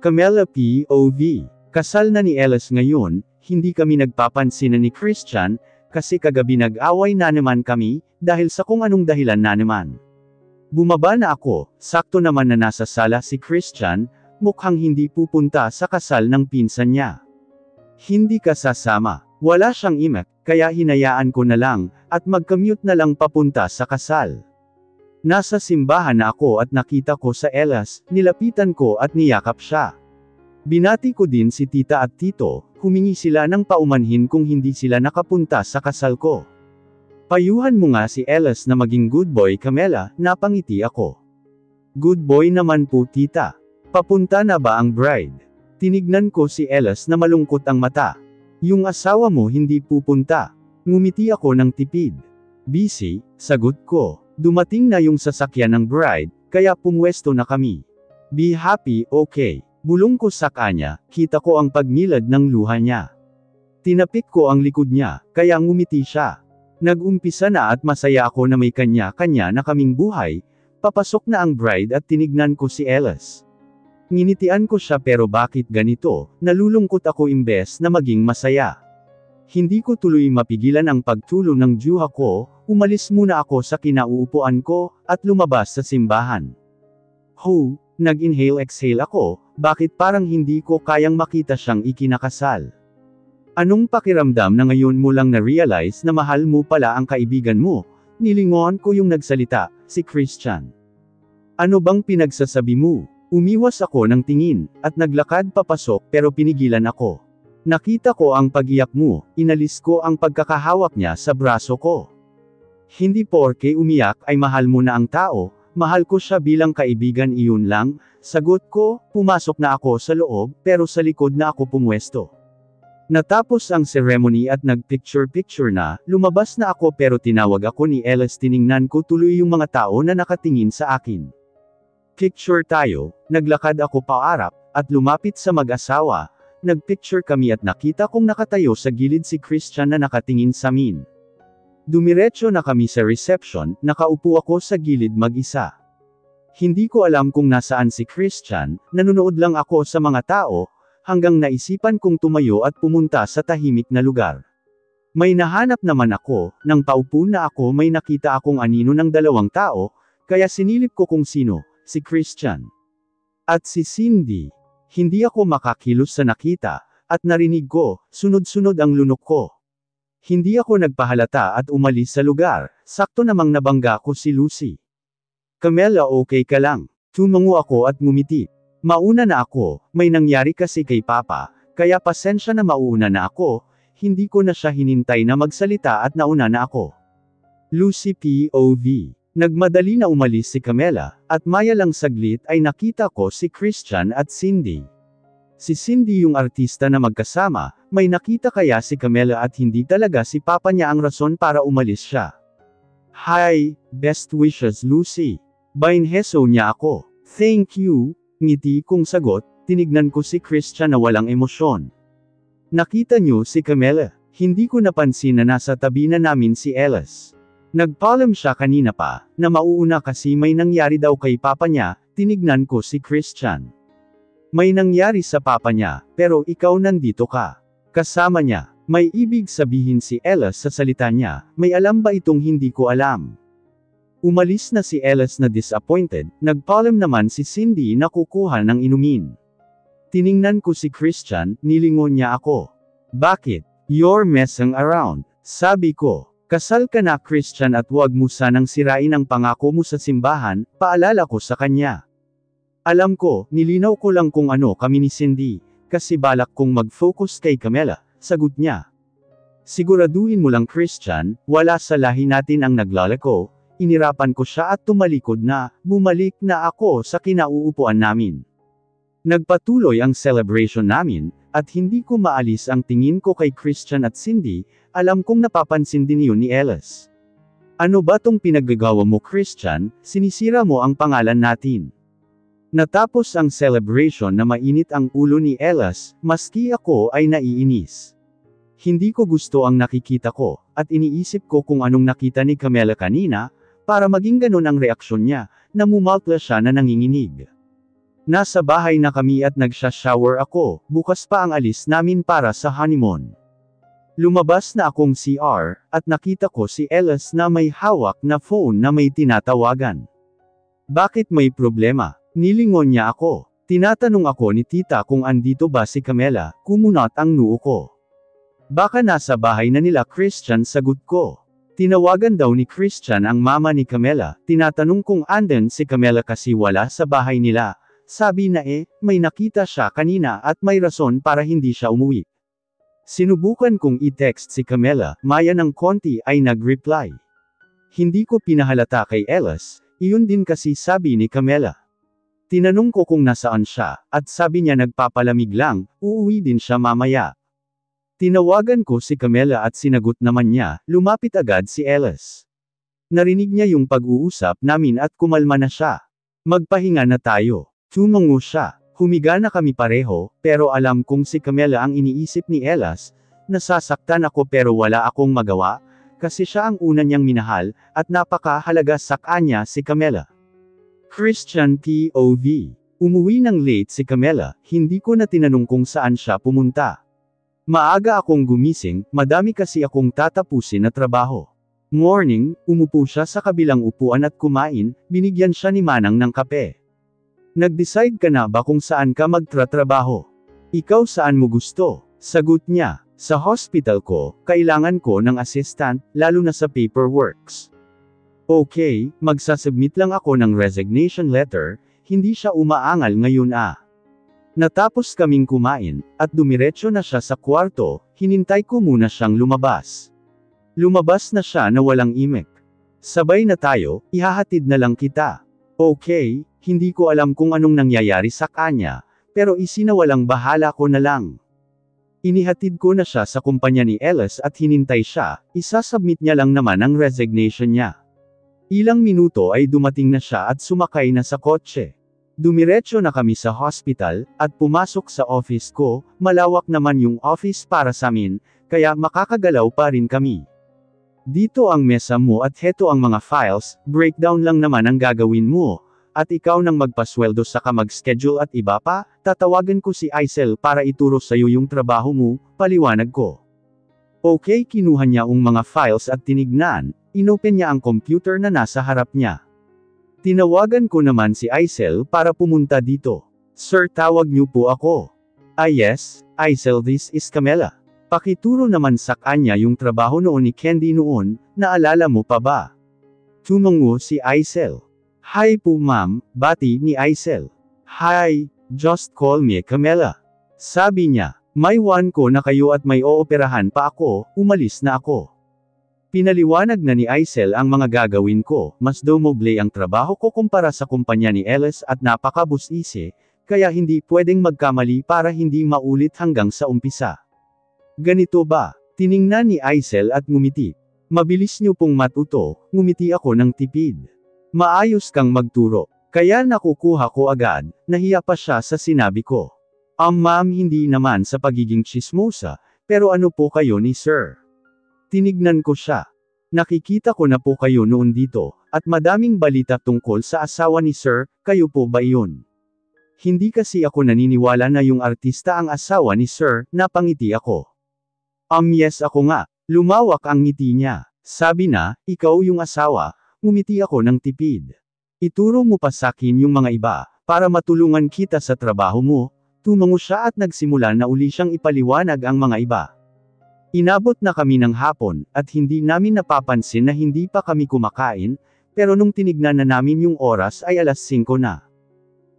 Camela POV. Kasal na ni Ellis ngayon, hindi kami nagpapansin ni Christian, kasi kagabi nag-away na naman kami, dahil sa kung anong dahilan na naman. Bumaba na ako, sakto naman na nasa sala si Christian, mukhang hindi pupunta sa kasal ng pinsan niya. Hindi ka sasama. Wala siyang imek, kaya hinayaan ko na lang, at mag-commute na lang papunta sa kasal. Nasa simbahan na ako at nakita ko sa Ellis, nilapitan ko at niyakap siya. Binati ko din si tita at tito, humingi sila ng paumanhin kung hindi sila nakapunta sa kasal ko. Payuhan mo nga si Ellis na maging good boy Camela, napangiti ako. Good boy naman po tita. Papunta na ba ang bride? Tinignan ko si Ellis na malungkot ang mata. Yung asawa mo hindi pupunta. Ngumiti ako ng tipid. Busy, sagot ko. Dumating na yung sasakyan ng bride, kaya pumwesto na kami. Be happy, okay. Bulong ko sa kanya, kita ko ang pagngilad ng luha niya. Tinapik ko ang likod niya, kaya ngumiti siya. Nag-umpisa na at masaya ako na may kanya-kanya na kaming buhay. Papasok na ang bride at tinignan ko si Ellis. Nginitian ko siya pero bakit ganito, nalulungkot ako imbes na maging masaya. Hindi ko tuloy mapigilan ang pagtulo ng juha ko, umalis muna ako sa kinauupuan ko, at lumabas sa simbahan. Ho, nag-inhale-exhale ako, bakit parang hindi ko kayang makita siyang ikinakasal? Anong pakiramdam na ngayon mo lang na-realize na mahal mo pala ang kaibigan mo? Nilingon ko yung nagsalita, si Christian. Ano bang pinagsasabi mo? Umiwas ako ng tingin, at naglakad papasok pero pinigilan ako. Nakita ko ang pag-iyak mo, inalis ko ang pagkakahawak niya sa braso ko. Hindi porke umiyak ay mahal mo na ang tao, mahal ko siya bilang kaibigan iyon lang, sagot ko, pumasok na ako sa loob, pero sa likod na ako pumwesto. Natapos ang ceremony at nag-picture-picture na, lumabas na ako pero tinawag ako ni Ellis, tiningnan ko tuloy yung mga tao na nakatingin sa akin. Picture tayo, naglakad ako paarap, at lumapit sa mag-asawa, nagpicture kami at nakita kong nakatayo sa gilid si Christian na nakatingin sa amin. Dumiretso na kami sa reception, nakaupo ako sa gilid mag-isa. Hindi ko alam kung nasaan si Christian, nanonood lang ako sa mga tao, hanggang naisipan kong tumayo at pumunta sa tahimik na lugar. May nahanap naman ako, nang paupo na ako may nakita akong anino ng dalawang tao, kaya sinilip ko kung sino, si Christian. At si Cindy. Hindi ako makakilos sa nakita, at narinig ko, sunod-sunod ang lunok ko. Hindi ako nagpahalata at umalis sa lugar, sakto namang nabangga ko si Lucy. Camela, okay ka lang? Tumango ako at ngumiti. Mauna na ako, may nangyari kasi kay Papa, kaya pasensya na mauna na ako, hindi ko na siya hinintay na magsalita at nauna na ako. Lucy POV. Nagmadali na umalis si Camela, at maya lang saglit ay nakita ko si Christian at Cindy. Si Cindy yung artista na magkasama, may nakita kaya si Camela at hindi talaga si Papa niya ang rason para umalis siya. Hi, best wishes Lucy. Bainheso niya ako. Thank you, ngiti kong sagot, tinignan ko si Christian na walang emosyon. Nakita niyo si Camela? Hindi ko napansin na nasa tabi na namin si Ellis. Nagpaalam siya kanina pa, na mauuna kasi may nangyari daw kay Papa niya, tinignan ko si Christian. May nangyari sa Papa niya, pero ikaw nandito ka. Kasama niya, may ibig sabihin si Ellis sa salita niya, may alam ba itong hindi ko alam? Umalis na si Ellis na disappointed, nagpaalam naman si Cindy na kukuha ng inumin. Tiningnan ko si Christian, nilingon niya ako. Bakit? You're messing around, sabi ko. Kasal ka na Christian at huwag mo sanang sirain ang pangako mo sa simbahan, paalala ko sa kanya. Alam ko, nilinaw ko lang kung ano kami ni Cindy, kasi balak kong mag-focus kay Camela, sagot niya. Siguraduhin mo lang Christian, wala sa lahi natin ang naglalako, inirapan ko siya at tumalikod na, bumalik na ako sa kinauupuan namin. Nagpatuloy ang celebration namin, at hindi ko maalis ang tingin ko kay Christian at Cindy, alam kong napapansin din yun ni Ellis. Ano ba tong pinaggagawa mo Christian, sinisira mo ang pangalan natin. Natapos ang celebration na mainit ang ulo ni Ellis, maski ako ay naiinis. Hindi ko gusto ang nakikita ko, at iniisip ko kung anong nakita ni Camela kanina, para maging ganun ang reaksyon niya, namumaltla siya na nanginginig. Nasa bahay na kami at nagsha-shower ako, bukas pa ang alis namin para sa honeymoon. Lumabas na akong CR, at nakita ko si Ellis na may hawak na phone na may tinatawagan. Bakit may problema? Nilingon niya ako. Tinatanong ako ni tita kung andito ba si Camela, kumunot ang noo ko. Baka nasa bahay na nila Christian, sagot ko. Tinawagan daw ni Christian ang mama ni Camela, tinatanong kung andun si Camela kasi wala sa bahay nila. Sabi na may nakita siya kanina at may rason para hindi siya umuwi. Sinubukan kong i-text si Camela, maya ng konti ay nag-reply. Hindi ko pinahalata kay Ellis, iyon din kasi sabi ni Camela. Tinanong ko kung nasaan siya, at sabi niya nagpapalamig lang, uuwi din siya mamaya. Tinawagan ko si Camela at sinagot naman niya, lumapit agad si Ellis. Narinig niya yung pag-uusap namin at kumalma na siya. Magpahinga na tayo. Tumungo siya. Humiga na kami pareho, pero alam kong si Camela ang iniisip ni Ellis. Nasasaktan ako pero wala akong magawa, kasi siya ang una niyang minahal, at napakahalaga sa kanya si Camela. Christian POV. Umuwi ng late si Camela, hindi ko na tinanong kung saan siya pumunta. Maaga akong gumising, madami kasi akong tatapusin na trabaho. Morning, umupo siya sa kabilang upuan at kumain, binigyan siya ni Manang ng kape. Nag-decide ka na ba kung saan ka magtratrabaho? Ikaw saan mo gusto? Sagot niya, sa hospital ko, kailangan ko ng assistant, lalo na sa paperworks. Okay, magsasubmit lang ako ng resignation letter, hindi siya umaangal ngayon . Natapos kaming kumain, at dumiretso na siya sa kwarto, hinintay ko muna siyang lumabas. Lumabas na siya na walang imik. Sabay na tayo, ihahatid na lang kita. Okay, hindi ko alam kung anong nangyayari sa kanya, pero isinawalang bahala ko na lang. Inihatid ko na siya sa kumpanya ni Ellis at hinintay siya, isasubmit niya lang naman ang resignation niya. Ilang minuto ay dumating na siya at sumakay na sa kotse. Dumiretso na kami sa hospital, at pumasok sa office ko, malawak naman yung office para sa amin, kaya makakagalaw pa rin kami. Dito ang mesa mo at heto ang mga files, breakdown lang naman ang gagawin mo, at ikaw nang magpasweldo saka mag-schedule at iba pa, tatawagan ko si Aisel para ituro sa'yo yung trabaho mo, paliwanag ko. Okay, kinuha niya ang mga files at tinignan, inopen niya ang computer na nasa harap niya. Tinawagan ko naman si Aisel para pumunta dito. Sir, tawag niyo po ako. Yes, Aisel, this is Camela. Pakituro naman sa kanya yung trabaho noon ni Candy noon, naalala mo pa ba? Tumungo si Aisel. Hi po ma'am, bati ni Aisel. Hi, just call me Camela. Sabi niya, may one ko na kayo at may ooperahan pa ako, umalis na ako. Pinaliwanag na ni Aisel ang mga gagawin ko, mas domoble ang trabaho ko kumpara sa kumpanya ni Ellis at napakabusisi, kaya hindi pwedeng magkamali para hindi maulit hanggang sa umpisa. Ganito ba? Tiningnan ni Aisel at ngumiti. Mabilis niyo pong matuto, ngumiti ako ng tipid. Maayos kang magturo. Kaya nakukuha ko agad, nahiya pa siya sa sinabi ko. Ma'am, hindi naman sa pagiging tsismosa, pero ano po kayo ni Sir? Tinignan ko siya. Nakikita ko na po kayo noon dito, at madaming balita tungkol sa asawa ni Sir, kayo po ba iyon? Hindi kasi ako naniniwala na yung artista ang asawa ni Sir, napangiti ako. Yes ako nga, lumawak ang ngiti niya. Sabi na, ikaw yung asawa, ngumiti ako ng tipid. Ituro mo pa sakin yung mga iba, para matulungan kita sa trabaho mo. Tumango siya at nagsimula na uli siyang ipaliwanag ang mga iba. Inabot na kami ng hapon, at hindi namin napapansin na hindi pa kami kumakain, pero nung tinignan na namin yung oras ay 5:00 na.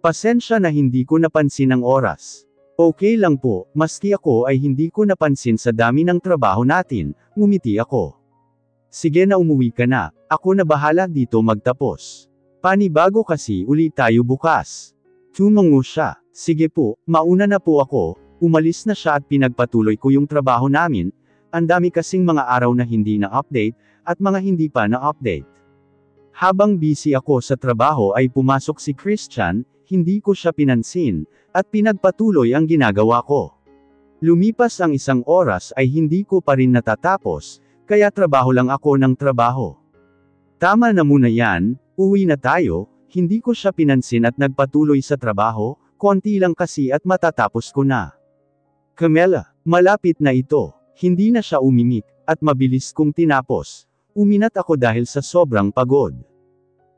Pasensya na hindi ko napansin ang oras. Okay lang po, maski ako ay hindi ko napansin sa dami ng trabaho natin, ngumiti ako. Sige na, umuwi ka na, ako na bahala dito magtapos. Panibago kasi uli tayo bukas. Tumango siya. Sige po, mauna na po ako. Umalis na siya at pinagpatuloy ko yung trabaho namin. Ang dami kasing mga araw na hindi na-update, at mga hindi pa na-update. Habang busy ako sa trabaho ay pumasok si Christian, hindi ko siya pinansin, at pinagpatuloy ang ginagawa ko. Lumipas ang 1 oras ay hindi ko pa rin natatapos, kaya trabaho lang ako ng trabaho. Tama na muna yan, uwi na tayo, Hindi ko siya pinansin at nagpatuloy sa trabaho, konti lang kasi at matatapos ko na. Camilla, malapit na ito. Hindi na siya umimik, at mabilis kong tinapos. Uminat ako dahil sa sobrang pagod.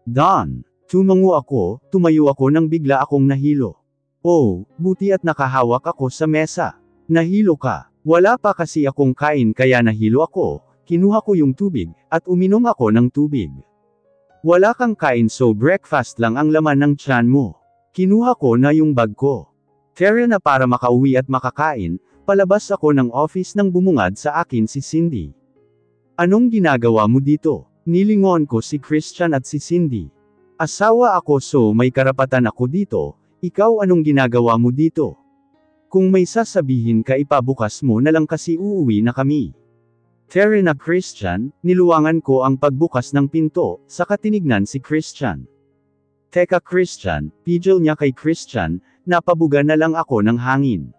Don, tumango ako, tumayo ako nang bigla akong nahilo. Oh, buti at nakahawak ako sa mesa. Nahilo ka. Wala pa kasi akong kain kaya nahilo ako, kinuha ko yung tubig, at uminom ako ng tubig. Wala kang kain so breakfast lang ang laman ng tiyan mo. Kinuha ko na yung bag ko. Tara na para makauwi at makakain, palabas ako ng office nang bumungad sa akin si Cindy. Anong ginagawa mo dito? Nilingon ko si Christian at si Cindy. Asawa ako so may karapatan ako dito, ikaw anong ginagawa mo dito? Kung may sasabihin ka ipabukas mo na lang kasi uuwi na kami. Tara na Christian, niluwangan ko ang pagbukas ng pinto, saka tinignan si Christian. Teka Christian, pidgel niya kay Christian, napabuga na lang ako ng hangin.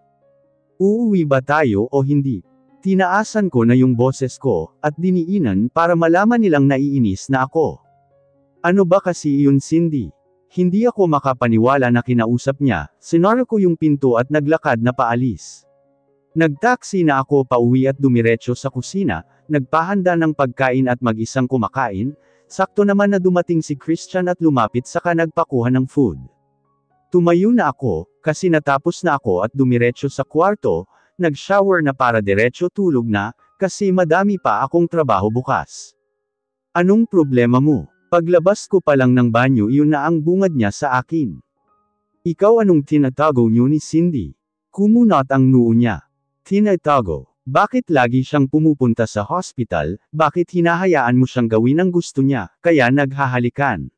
Uuwi ba tayo o hindi? Tinaasan ko na yung boses ko, at diniinan para malaman nilang naiinis na ako. Ano ba kasi iyon Cindy? Hindi ako makapaniwala na kinausap niya, sinara ko yung pinto at naglakad na paalis. Nagtaksi na ako pauwi at dumiretso sa kusina, nagpahanda ng pagkain at mag-isang kumakain, sakto naman na dumating si Christian at lumapit saka nagpakuha ng food. Tumayo na ako, kasi natapos na ako at dumiretso sa kwarto, nag-shower na para diretso tulog na, kasi madami pa akong trabaho bukas. Anong problema mo? Paglabas ko pa lang ng banyo iyon na ang bungad niya sa akin. Ikaw anong tinatago niyo ni Cindy? Kumunot ang noo niya. Tinatago. Bakit lagi siyang pumupunta sa hospital, bakit hinahayaan mo siyang gawin ang gusto niya, kaya naghahalikan?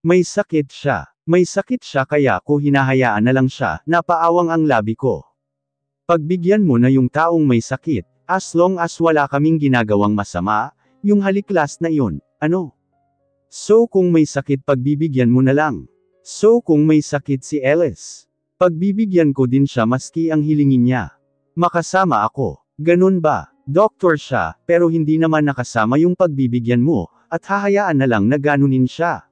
May sakit siya. May sakit siya kaya ko hinahayaan na lang siya, napaawang ang labi ko. Pagbigyan mo na yung taong may sakit, as long as wala kaming ginagawang masama, yung haliklas na iyon, ano? So kung may sakit pagbibigyan mo na lang. So kung may sakit si Ellis, pagbibigyan ko din siya maski ang hilingin niya. Makasama ako. Ganun ba? Doktor siya, pero hindi naman nakasama yung pagbibigyan mo, at hahayaan na lang na ganunin siya.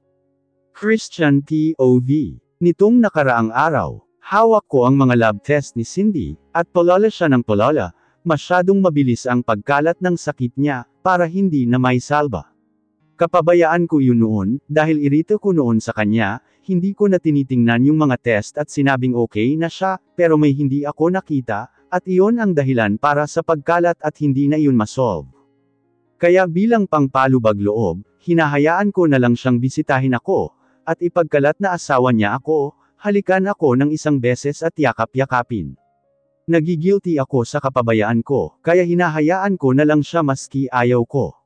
Christian POV. Nitong nakaraang araw, hawak ko ang mga lab test ni Cindy, at palala siya ng palala, masyadong mabilis ang pagkalat ng sakit niya, para hindi na may salba. Kapabayaan ko yun noon, dahil irito ko noon sa kanya, hindi ko na tinitingnan yung mga test at sinabing okay na siya, pero may hindi ako nakita, at iyon ang dahilan para sa pagkalat at hindi na yun masolve. Kaya bilang pangpalubag loob, hinahayaan ko na lang siyang bisitahin ako, at ipagkalat na asawa niya ako, halikan ako ng isang beses at yakap-yakapin. Nagigilty ako sa kapabayaan ko, kaya hinahayaan ko na lang siya maski ayaw ko.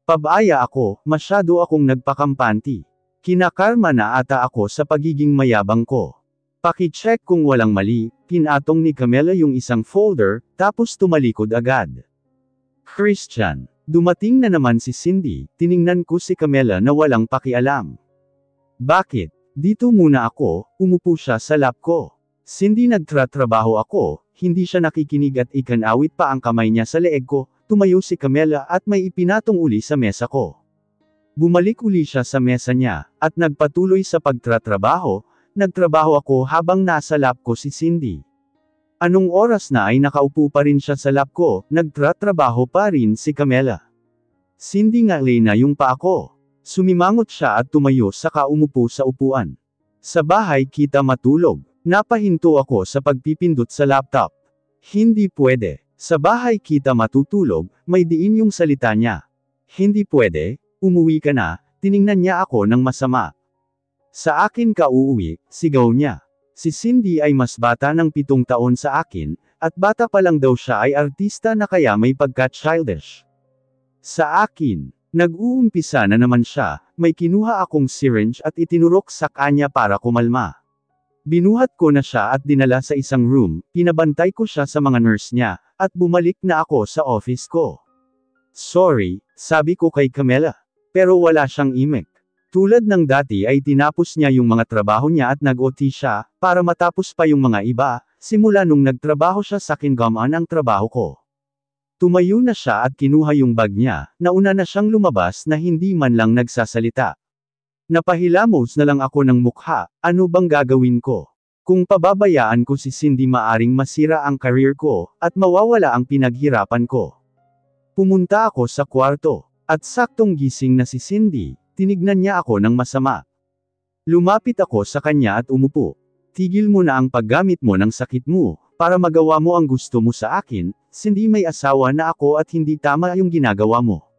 Pabaya ako, masyado akong nagpakampanti. Kinakarma na ata ako sa pagiging mayabang ko. Paki-check kung walang mali, pinatong ni Camilla yung isang folder, tapos tumalikod agad. Christian. Dumating na naman si Cindy, tiningnan ko si Camilla na walang pakialam. Bakit? Dito muna ako, umupo siya sa lap ko. Cindy nagtratrabaho ako, hindi siya nakikinig at ikanawit pa ang kamay niya sa leeg ko, tumayo si Camilla at may ipinatong uli sa mesa ko. Bumalik uli siya sa mesa niya, at nagpatuloy sa pagtratrabaho, nagtrabaho ako habang nasa lap ko si Cindy. Anong oras na ay nakaupo pa rin siya sa lap ko, nagtratrabaho pa rin si Camilla. Cindy ngalay na yung pa ako. Sumimangot siya at tumayo saka umupo sa upuan. Sa bahay kita matulog. Napahinto ako sa pagpipindot sa laptop. Hindi pwede. Sa bahay kita matutulog, may diin yung salita niya. Hindi pwede, umuwi ka na, tiningnan niya ako ng masama. Sa akin ka uuwi, sigaw niya. Si Cindy ay mas bata ng 7 taon sa akin, at bata pa lang daw siya ay artista na kaya may pagka-childish. Sa akin, nag-uumpisa na naman siya, may kinuha akong syringe at itinurok sa kanya para kumalma. Binuhat ko na siya at dinala sa isang room, pinabantay ko siya sa mga nurse niya, at bumalik na ako sa office ko. Sorry, sabi ko kay Camilla. Pero wala siyang imek. Tulad ng dati ay tinapos niya yung mga trabaho niya at nag-OT siya, para matapos pa yung mga iba, simula nung nagtrabaho siya sa Kingaman ang trabaho ko. Tumayo na siya at kinuha yung bag niya, nauna na siyang lumabas na hindi man lang nagsasalita. Napahilamos na lang ako ng mukha, ano bang gagawin ko? Kung pababayaan ko si Cindy maaring masira ang career ko, at mawawala ang pinaghirapan ko. Pumunta ako sa kwarto, at saktong gising na si Cindy, tinignan niya ako ng masama. Lumapit ako sa kanya at umupo. Tigil mo na ang paggamit mo ng sakit mo, para magawa mo ang gusto mo sa akin, Cindy may asawa na ako at hindi tama yung ginagawa mo.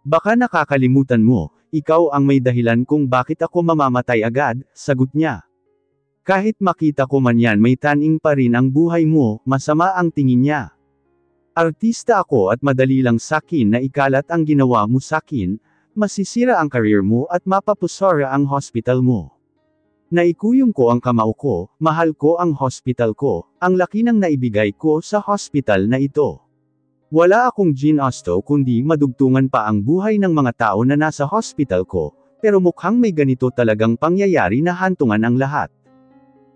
Baka nakakalimutan mo, ikaw ang may dahilan kung bakit ako mamamatay agad, sagot niya. Kahit makita ko man yan may taning pa rin ang buhay mo, masama ang tingin niya. Artista ako at madali lang sakin na ikalat ang ginawa mo sakin, masisira ang career mo at mapapusara ang hospital mo. Naikuyong ko ang kamao ko, mahal ko ang hospital ko, ang laki ng naibigay ko sa hospital na ito. Wala akong ginusto kundi madugtungan pa ang buhay ng mga tao na nasa hospital ko, pero mukhang may ganito talagang pangyayari na hantungan ang lahat.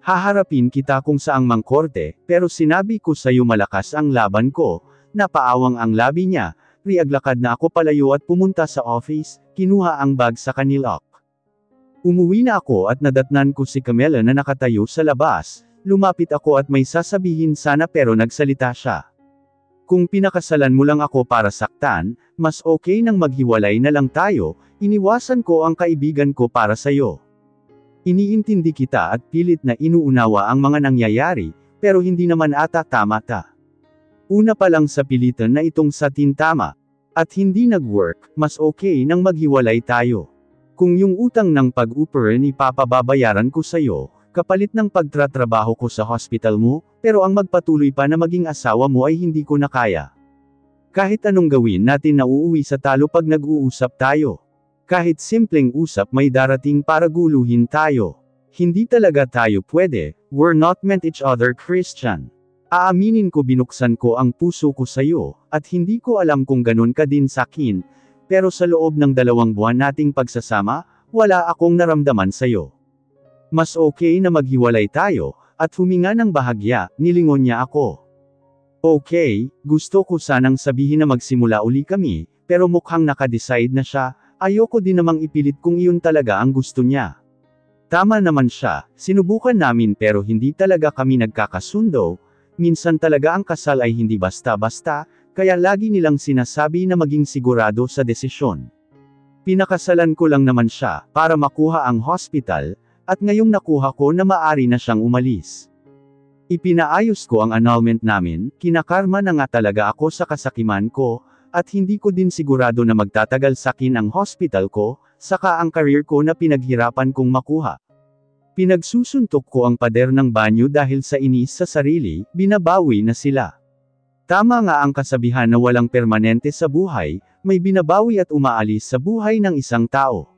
Haharapin kita kung saang mangkorte, pero sinabi ko sa'yo malakas ang laban ko, napaawang ang labi niya, riaglakad na ako palayo at pumunta sa office, kinuha ang bag sa kanilak. Umuwi na ako at nadatnan ko si Camila na nakatayo sa labas, lumapit ako at may sasabihin sana pero nagsalita siya. Kung pinakasalan mo lang ako para saktan, mas okay nang maghiwalay na lang tayo, iniwasan ko ang kaibigan ko para sa'yo. Iniintindi kita at pilit na inuunawa ang mga nangyayari, pero hindi naman ata tama ta. Una pa lang sa pilitan na itong sa tintama. At hindi nag-work, mas okay nang maghiwalay tayo. Kung yung utang ng pag-uperan ipapababayaran ko sa'yo, kapalit ng pagtratrabaho ko sa hospital mo, pero ang magpatuloy pa na maging asawa mo ay hindi ko na kaya. Kahit anong gawin natin na uuwi sa talo pag nag-uusap tayo. Kahit simpleng usap may darating para guluhin tayo. Hindi talaga tayo pwede, we're not meant each other Christian. Aaminin ko binuksan ko ang puso ko sa'yo, at hindi ko alam kung ganun ka din sa'kin, pero sa loob ng 2 buwan nating pagsasama, wala akong naramdaman sa'yo. Mas okay na maghiwalay tayo, at huminga ng bahagya, nilingon niya ako. Okay, gusto ko sanang sabihin na magsimula uli kami, pero mukhang nakadecide na siya. Ayoko din namang ipilit kung iyon talaga ang gusto niya. Tama naman siya, sinubukan namin pero hindi talaga kami nagkakasundo, minsan talaga ang kasal ay hindi basta-basta, kaya lagi nilang sinasabi na maging sigurado sa desisyon. Pinakasalan ko lang naman siya, para makuha ang hospital, at ngayong nakuha ko na maari na siyang umalis. Ipinaayos ko ang annulment namin, kinakarma na nga talaga ako sa kasakiman ko, at hindi ko din sigurado na magtatagal sakin ang hospital ko, saka ang career ko na pinaghirapan kong makuha. Pinagsusuntok ko ang pader ng banyo dahil sa inis sa sarili, binabawi na sila. Tama nga ang kasabihan na walang permanente sa buhay, may binabawi at umaalis sa buhay ng isang tao.